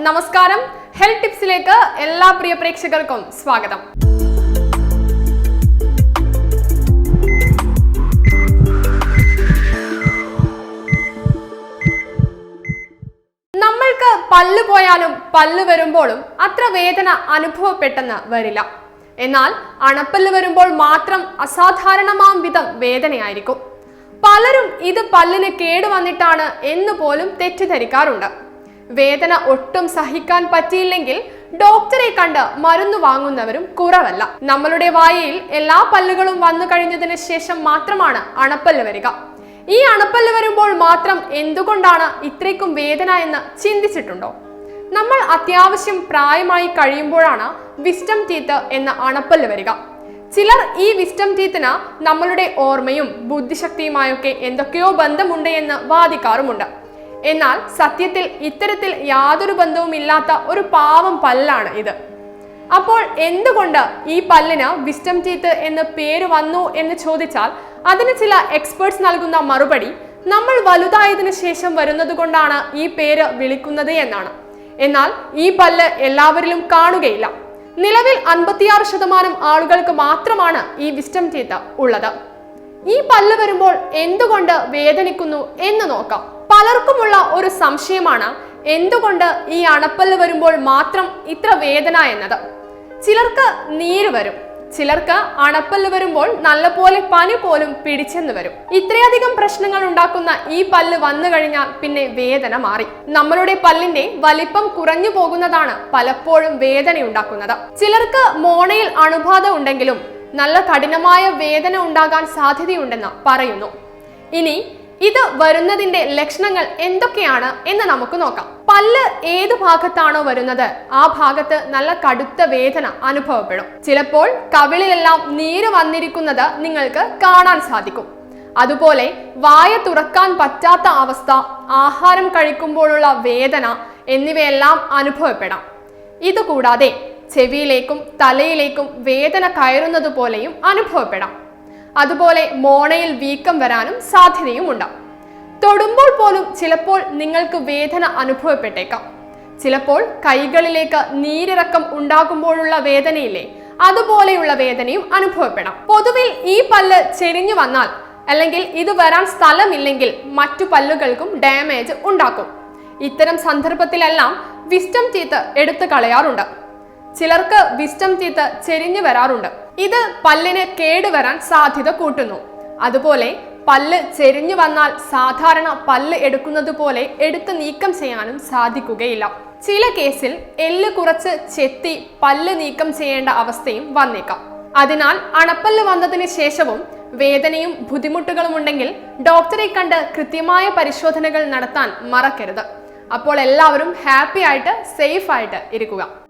നമസ്കാരം, ഹെൽത്ത് ടിപ്സിലേക്ക് എല്ലാ പ്രിയ പ്രേക്ഷകർക്കും സ്വാഗതം. നമ്മൾക്ക് പല്ല് പോയാലും പല്ല് വരുമ്പോഴും അത്ര വേദന അനുഭവപ്പെട്ടെന്ന് വരില്ല. എന്നാൽ അണപ്പല്ല് വരുമ്പോൾ മാത്രം അസാധാരണമാം വിധം വേദനയായിരിക്കും. പലരും ഇത് പല്ലിന് കേടുവന്നിട്ടാണ് എന്ന് പോലും തെറ്റിദ്ധരിക്കാറുണ്ട്. വേദന ഒട്ടും സഹിക്കാൻ പറ്റിയില്ലെങ്കിൽ ഡോക്ടറെ കണ്ട് മരുന്ന് വാങ്ങുന്നവരും കുറവല്ല. നമ്മളുടെ വായയിൽ എല്ലാ പല്ലുകളും വന്നു കഴിഞ്ഞതിന് ശേഷം മാത്രമാണ് അണപ്പല്ല് വരിക. ഈ അണപ്പല്ല് വരുമ്പോൾ മാത്രം എന്തുകൊണ്ടാണ് ഇത്രയ്ക്കും വേദന എന്ന് ചിന്തിച്ചിട്ടുണ്ടോ? നമ്മൾ അത്യാവശ്യം പ്രായമായി കഴിയുമ്പോഴാണ് വിസ്ഡം ടീത്ത് എന്ന അണപ്പല്ല് വരിക. ചിലർ ഈ വിസ്ഡം ടീത്തിന് നമ്മളുടെ ഓർമ്മയും ബുദ്ധിശക്തിയുമായൊക്കെ എന്തൊക്കെയോ ബന്ധമുണ്ട് എന്ന് വാദിക്കാറുമുണ്ട്. എന്നാൽ സത്യത്തിൽ ഇത്തരത്തിൽ യാതൊരു ബന്ധവുമില്ലാത്ത ഒരു പാവം പല്ലാണ് ഇത്. അപ്പോൾ എന്തുകൊണ്ട് ഈ പല്ലിന് വിസ്ഡം ടീത്ത് എന്ന് പേര് വന്നു എന്ന് ചോദിച്ചാൽ അതിന് ചില എക്സ്പേർട്സ് നൽകുന്ന മറുപടി നമ്മൾ വലുതായതിനു ശേഷം വരുന്നത് കൊണ്ടാണ് ഈ പേര് വിളിക്കുന്നത് എന്നാണ്. എന്നാൽ ഈ പല്ല് എല്ലാവരിലും കാണുകയില്ല. നിലവിൽ 56% ആളുകൾക്ക് മാത്രമാണ് ഈ വിസ്ഡം ടീത്ത് ഉള്ളത്. ഈ പല്ല് വരുമ്പോൾ എന്തുകൊണ്ട് വേദനിക്കുന്നു എന്ന് നോക്കാം. പലർക്കുമുള്ള ഒരു സംശയമാണ് എന്തുകൊണ്ട് ഈ അണപ്പല്ല് വരുമ്പോൾ മാത്രം ഇത്ര വേദന എന്നത്. ചിലർക്ക് നീര് വരും, ചിലർക്ക് അണപ്പല്ല് വരുമ്പോൾ നല്ലപോലെ പനി പോലും പിടിച്ചെന്ന് വരും. ഇത്രയധികം പ്രശ്നങ്ങൾ ഉണ്ടാക്കുന്ന ഈ പല്ല് വന്നു കഴിഞ്ഞാൽ പിന്നെ വേദന മാറി. നമ്മളുടെ പല്ലിന്റെ വലിപ്പം കുറഞ്ഞു പോകുന്നതാണ് പലപ്പോഴും വേദന ഉണ്ടാക്കുന്നത്. ചിലർക്ക് മോണയിൽ അണുബാധ ഉണ്ടെങ്കിലും നല്ല കഠിനമായ വേദന ഉണ്ടാകാൻ സാധ്യതയുണ്ടെന്ന് പറയുന്നു. ഇനി ഇത് വരുന്നതിന്റെ ലക്ഷണങ്ങൾ എന്തൊക്കെയാണ് എന്ന് നമുക്ക് നോക്കാം. പല്ല് ഏത് ഭാഗത്താണോ വരുന്നത് ആ ഭാഗത്ത് നല്ല കടുത്ത വേദന അനുഭവപ്പെടും. ചിലപ്പോൾ കവിളിലെല്ലാം നീര് വന്നിരിക്കുന്നത് നിങ്ങൾക്ക് കാണാൻ സാധിക്കും. അതുപോലെ വായ തുറക്കാൻ പറ്റാത്ത അവസ്ഥ, ആഹാരം കഴിക്കുമ്പോഴുള്ള വേദന എന്നിവയെല്ലാം അനുഭവപ്പെടാം. ഇതുകൂടാതെ ചെവിയിലേക്കും തലയിലേക്കും വേദന കയറുന്നത് പോലെയും അനുഭവപ്പെടാം. അതുപോലെ മോണയിൽ വീക്കം വരാനും സാധ്യതയുമുണ്ട്. തൊടുമ്പോൾ പോലും ചിലപ്പോൾ നിങ്ങൾക്ക് വേദന അനുഭവപ്പെട്ടേക്കാം. ചിലപ്പോൾ കൈകളിലേക്ക് നീരിറക്കം ഉണ്ടാകുമ്പോഴുള്ള വേദനയില്ലേ, അതുപോലെയുള്ള വേദനയും അനുഭവപ്പെടാം. പൊതുവിൽ ഈ പല്ല് ചെരിഞ്ഞു വന്നാൽ അല്ലെങ്കിൽ ഇത് വരാൻ സ്ഥലമില്ലെങ്കിൽ മറ്റു പല്ലുകൾക്കും ഡാമേജ് ഉണ്ടാക്കും. ഇത്തരം സന്ദർഭത്തിലെല്ലാം വിസ്ഡം ടീത്ത് എടുത്തു കളയാറുണ്ട്. ചിലർക്ക് വിസ്ഡം ടീത്ത് ചെരിഞ്ഞു വരാറുണ്ട്. ഇത് പല്ലിന് കേടുവരാൻ സാധ്യത കൂട്ടുന്നു. അതുപോലെ പല്ല് ചെരിഞ്ഞു വന്നാൽ സാധാരണ പല്ല് എടുക്കുന്നത് പോലെ എടുത്ത് നീക്കം ചെയ്യാനും സാധിക്കുകയില്ല. ചില കേസിൽ എല്ല് കുറച്ച് ചെത്തി പല്ല് നീക്കം ചെയ്യേണ്ട അവസ്ഥയും വന്നേക്കാം. അതിനാൽ അണപ്പല്ല് വന്നതിന് ശേഷവും വേദനയും ബുദ്ധിമുട്ടുകളും ഉണ്ടെങ്കിൽ ഡോക്ടറെ കണ്ട് കൃത്യമായ പരിശോധനകൾ നടത്താൻ മറക്കരുത്. അപ്പോൾ എല്ലാവരും ഹാപ്പി ആയിട്ട് സേഫ് ആയിട്ട് ഇരിക്കുക.